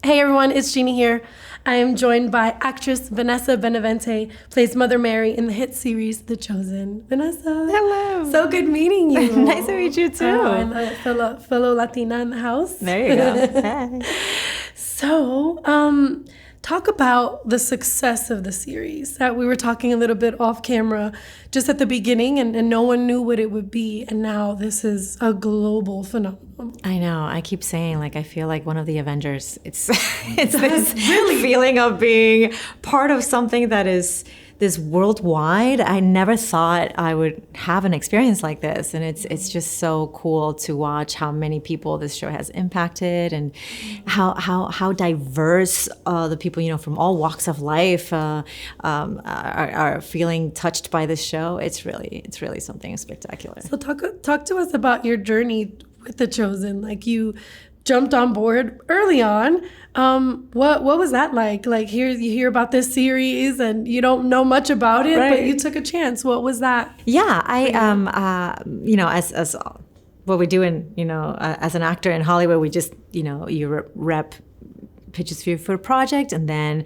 Hey everyone, it's Jeannie here. I am joined by actress Vanessa Benaventa, plays Mother Mary in the hit series The Chosen. Vanessa. Hello. So good meeting you. Nice to meet you too. I love it. Fellow Latina in the house. There you go. Hey. So, talk about the success of the series. That we were talking a little bit off camera just at the beginning, and no one knew what it would be. And now this is a global phenomenon. I know. I keep saying, I feel like one of the Avengers. It's this really feeling of being part of something that is this worldwide. I never thought I would have an experience like this, and it's just so cool to watch how many people this show has impacted, and how diverse the people from all walks of life are feeling touched by this show. It's really something spectacular. So talk to us about your journey with The Chosen. Like, you jumped on board early on. What was that like? Like, you hear about this series and you don't know much about it, right, but you took a chance. What was that? Yeah, I as what we do in as an actor in Hollywood, we just you rep pitches for a project, and then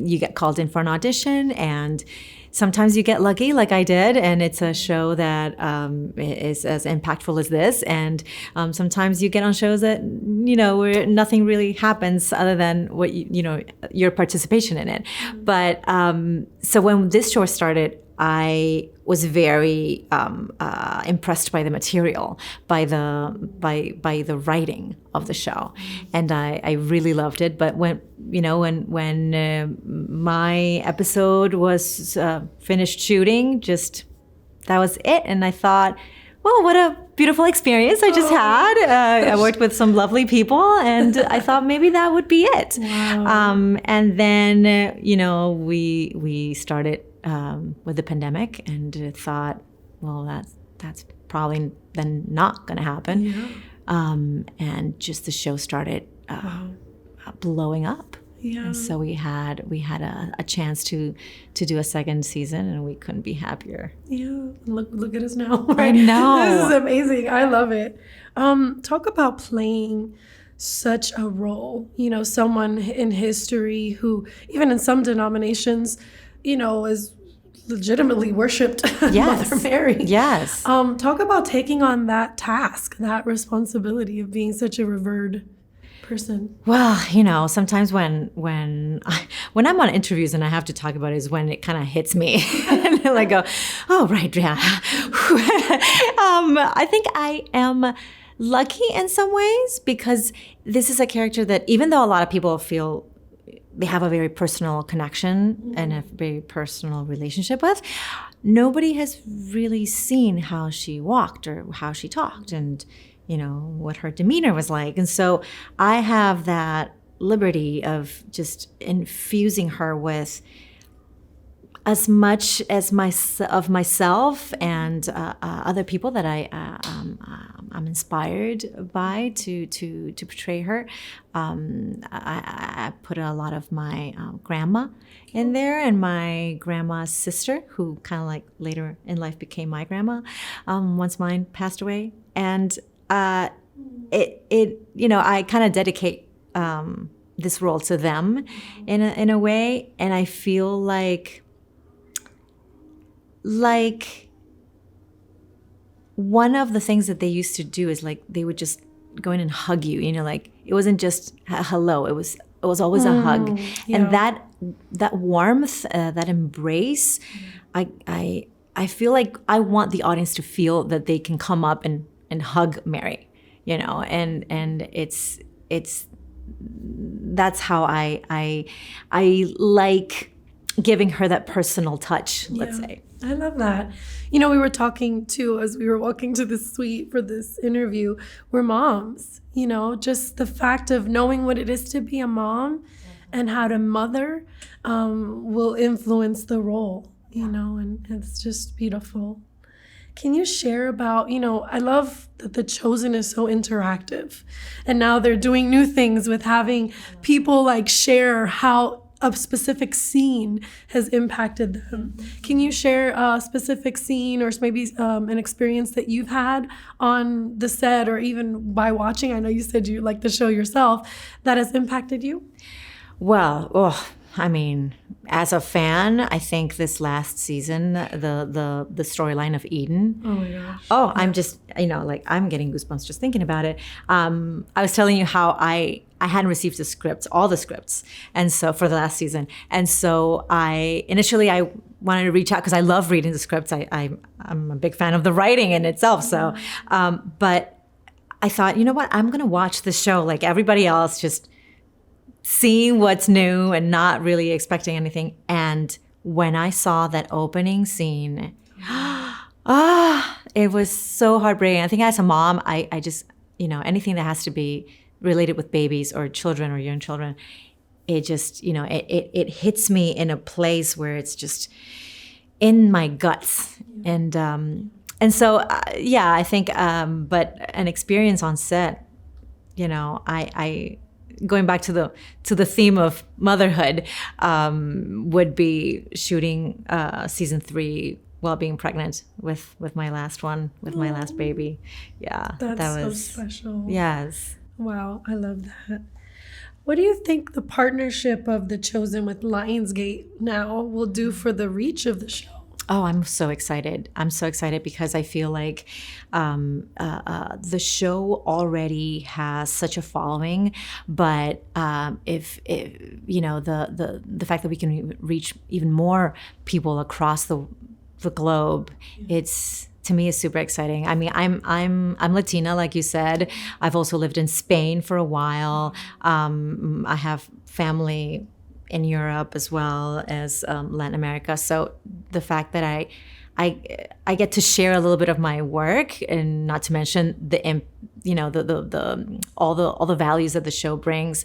you get called in for an audition, and sometimes you get lucky, like I did, and it's a show that is as impactful as this. And sometimes you get on shows that where nothing really happens other than what your participation in it. But so when this show started, I was very impressed by the material, by the writing of the show, and I really loved it. But when my episode was finished shooting, that was it, and I thought, well, what a beautiful experience I just had. I worked with some lovely people, and I thought maybe that would be it. Wow. And then we started with the pandemic, and thought, well, that's probably then not going to happen. Yeah. And just the show started blowing up. Yeah. And so we had a chance to do a second season, and we couldn't be happier. Yeah. Look at us now. Right? I know. This is amazing. I love it. Talk about playing such a role. Someone in history who, even in some denominations, is legitimately worshipped. Yes. Mother Mary. Yes. Talk about taking on that task, that responsibility of being such a revered person. Well, sometimes when I'm on interviews and I have to talk about it is when it kind of hits me, and I go, oh, right, yeah. I think I am lucky in some ways, because this is a character that, even though a lot of people feel they have a very personal connection and a very personal relationship with, nobody has really seen how she walked or how she talked, and what her demeanor was like. And so I have that liberty of just infusing her with as much as of myself and other people that I'm inspired by to portray her. I put a lot of my grandma in there, and my grandma's sister, who kind of like later in life became my grandma once mine passed away. And I kind of dedicate this role to them in a way, and I feel like one of the things that they used to do is they would just go in and hug you. It wasn't just a hello. It was always a hug, yeah. And that warmth, that embrace, I feel like I want the audience to feel that they can come up and hug Mary, and it's that's how I like giving her that personal touch, let's say. I love that. We were talking too as we were walking to the suite for this interview. We're moms, just the fact of knowing what it is to be a mom and how to mother will influence the role, and it's just beautiful. Can you share about, I love that The Chosen is so interactive, and now they're doing new things with having people share how a specific scene has impacted them. Can you share a specific scene or maybe an experience that you've had on the set or even by watching? I know you said you like the show yourself, that has impacted you? Well, I mean, as a fan, I think this last season, the storyline of Eden. Oh my gosh. Oh, I'm just, like I'm getting goosebumps just thinking about it. I was telling you how I hadn't received the scripts, all the scripts, and so for the last season, and so I wanted to reach out because I love reading the scripts. I'm a big fan of the writing in itself. So, but I thought, you know what, I'm gonna watch the show like everybody else, just seeing what's new and not really expecting anything. And when I saw that opening scene, it was so heartbreaking. I think as a mom, I just, anything that has to be related with babies or children or young children, it just, it hits me in a place where it's just in my guts. And so, I think, but an experience on set, I going back to the theme of motherhood, would be shooting season 3 while being pregnant with my last one, with my last baby. Yeah, That's that was so special. Yes. Wow, I love that. What do you think the partnership of The Chosen with Lionsgate now will do for the reach of the show? Oh, I'm so excited. I'm so excited because I feel like the show already has such a following, but if the fact that we can reach even more people across the globe, it's, to me, is super exciting. I mean, I'm Latina, like you said. I've also lived in Spain for a while. I have family in Europe as well as Latin America. So the fact that I get to share a little bit of my work, and not to mention the all the values that the show brings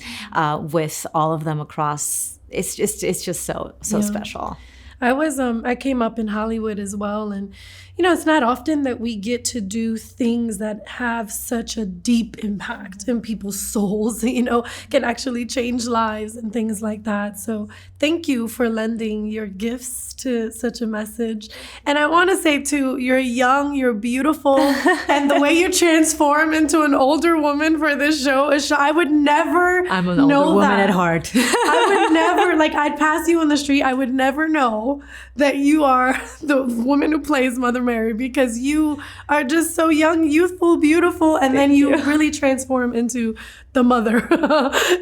with all of them across. It's just so special. I came up in Hollywood as well, and it's not often that we get to do things that have such a deep impact in people's souls, can actually change lives and things like that. So thank you for lending your gifts to such a message. And I want to say too, you're young, you're beautiful, and the way you transform into an older woman for this show is, I would never I'm an older woman at heart. I would never, I'd pass you on the street, I would never know that you are the woman who plays Mother Mary, because you are just so young, youthful, beautiful, and then you really transform into the mother.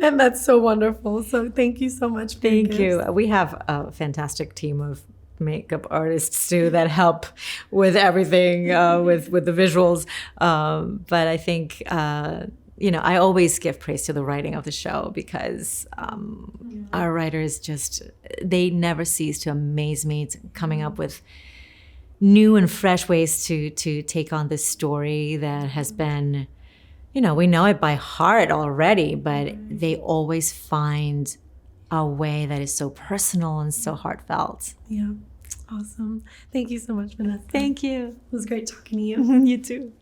And that's so wonderful. So thank you so much. Thank you. We have a fantastic team of makeup artists too that help with everything, with the visuals. But I think I always give praise to the writing of the show, because our writers they never cease to amaze me. It's coming up with new and fresh ways to take on this story that has been, we know it by heart already, but they always find a way that is so personal and so heartfelt. Yeah. Awesome. Thank you so much, Vanessa. Thank you. It was great talking to you. You too.